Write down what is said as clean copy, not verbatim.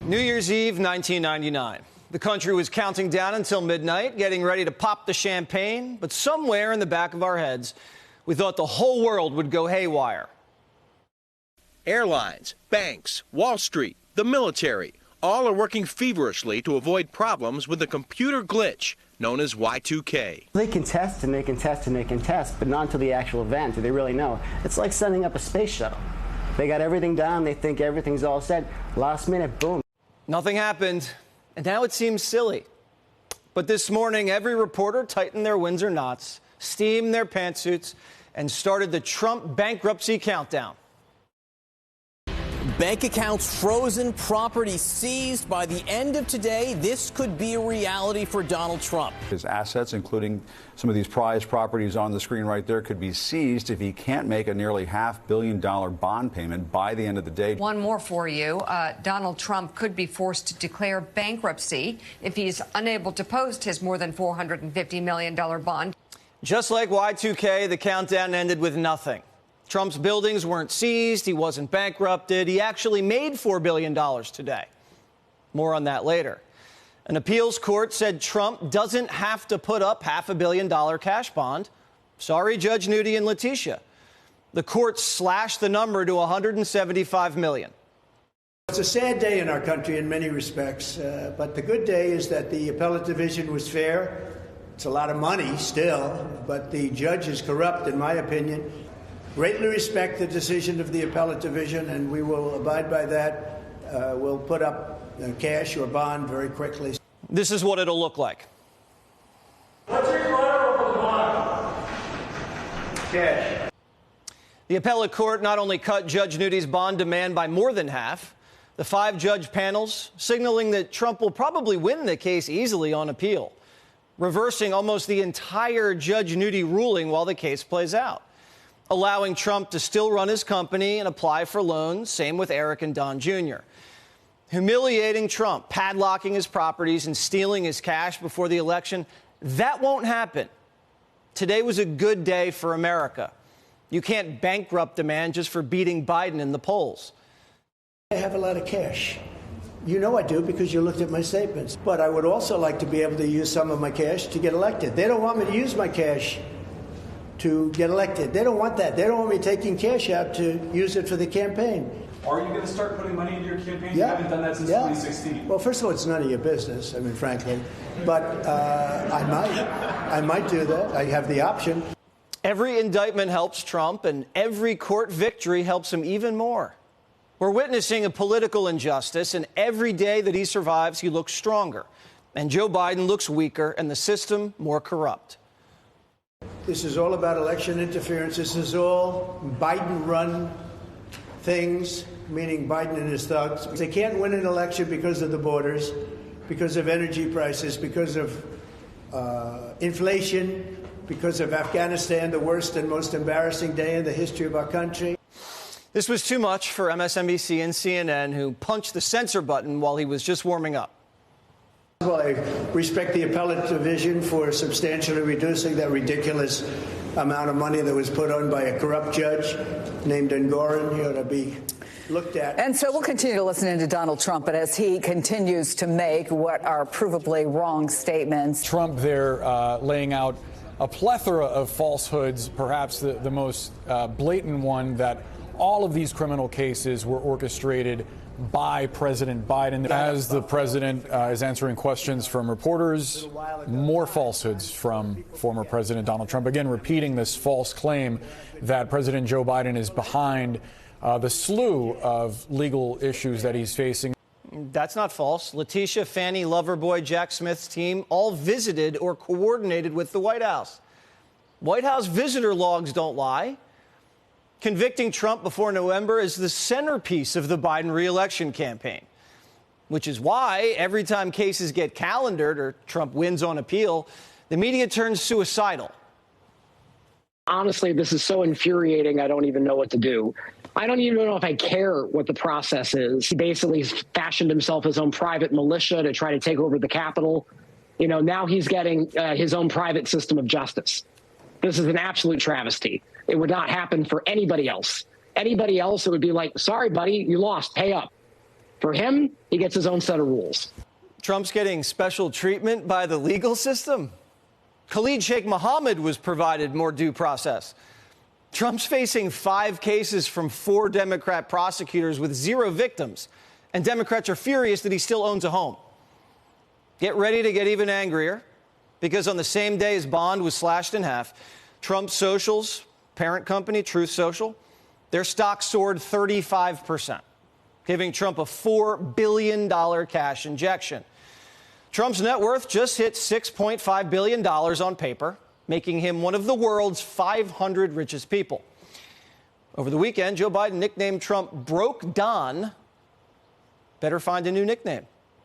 New Year's Eve, 1999. The country was counting down until midnight, getting ready to pop the champagne, but somewhere in the back of our heads, we thought the whole world would go haywire. Airlines, banks, Wall Street, the military, all are working feverishly to avoid problems with the computer glitch known as Y2K. They can test and they can test and they can test, but not until the actual event do they really know. It's like sending up a space shuttle. They got everything down, they think everything's all set. Last minute, boom. Nothing happened, and now it seems silly. But this morning, every reporter tightened their Windsor knots, steamed their pantsuits, and started the Trump bankruptcy countdown. Bank accounts frozen, property seized. By the end of today, this could be a reality for Donald Trump. His assets, including some of these prized properties on the screen right there, could be seized if he can't make a nearly $500 million bond payment by the end of the day. One more for you. Donald Trump could be forced to declare bankruptcy if he's unable to post his more than $450 million bond. Just like Y2K, the countdown ended with nothing. Trump's buildings weren't seized. He wasn't bankrupted. He actually made $4 billion today. More on that later. An appeals court said Trump doesn't have to put up $500 million cash bond. Sorry, Judge Nudi and Letitia. The court slashed the number to $175 million. It's a sad day in our country in many respects, but the good day is that the appellate division was fair. It's a lot of money still, but the judge is corrupt, in my opinion. Greatly respect the decision of the appellate division, and we will abide by that. We'll put up cash or bond very quickly. This is what it'll look like. What's your collateral for the bond? Cash. The appellate court not only cut Judge Nudi's bond demand by more than half, the 5-judge panels signaling that Trump will probably win the case easily on appeal, reversing almost the entire Judge Nudi ruling while the case plays out, allowing Trump to still run his company and apply for loans. Same with Eric and Don Jr. Humiliating Trump, padlocking his properties and stealing his cash before the election. That won't happen. Today was a good day for America. You can't bankrupt a man just for beating Biden in the polls. I have a lot of cash. You know I do because you looked at my statements. But I would also like to be able to use some of my cash to get elected. They don't want me to use my cash to get elected. They don't want that. They don't want me taking cash out to use it for the campaign. Are you going to start putting money into your campaign? You haven't done that since 2016. Well, first of all, it's none of your business, I mean, frankly. But I might do that. I have the option. Every indictment helps Trump, and every court victory helps him even more. We're witnessing a political injustice, and every day that he survives, he looks stronger. And Joe Biden looks weaker, and the system more corrupt. This is all about election interference. This is all Biden-run things, meaning Biden and his thugs. They can't win an election because of the borders, because of energy prices, because of inflation, because of Afghanistan, the worst and most embarrassing day in the history of our country. This was too much for MSNBC and CNN, who punched the censor button while he was just warming up. Well, I respect the appellate division for substantially reducing that ridiculous amount of money that was put on by a corrupt judge named Engoron. He ought to be looked at. And so we'll continue to listen into Donald Trump, but as he continues to make what are provably wrong statements. Trump there laying out a plethora of falsehoods, perhaps the most blatant one, that all of these criminal cases were orchestrated by President Biden. As the president is answering questions from reporters, more falsehoods from former President Donald Trump, again repeating this false claim that President Joe Biden is behind the slew of legal issues that he's facing. That's not false. Letitia, Fannie, Loverboy, Jack Smith's team all visited or coordinated with the White House. White House visitor logs don't lie. Convicting Trump before November is the centerpiece of the Biden re-election campaign, which is why every time cases get calendared or Trump wins on appeal, the media turns suicidal. Honestly, this is so infuriating, I don't even know what to do. I don't even know if I care what the process is. He basically fashioned himself his own private militia to try to take over the Capitol. You know, now he's getting his own private system of justice. This is an absolute travesty. It would not happen for anybody else. Anybody else, it would be like, sorry, buddy, you lost, pay up. For him, he gets his own set of rules. Trump's getting special treatment by the legal system. Khalid Sheikh Mohammed was provided more due process. Trump's facing 5 cases from 4 Democrat prosecutors with 0 victims, and Democrats are furious that he still owns a home. Get ready to get even angrier, because on the same day his bond was slashed in half, Trump's Social's parent company, Truth Social, their stock soared 35%, giving Trump a $4 billion cash injection. Trump's net worth just hit $6.5 billion on paper, making him one of the world's 500 richest people. Over the weekend, Joe Biden nicknamed Trump Broke Don. Better find a new nickname.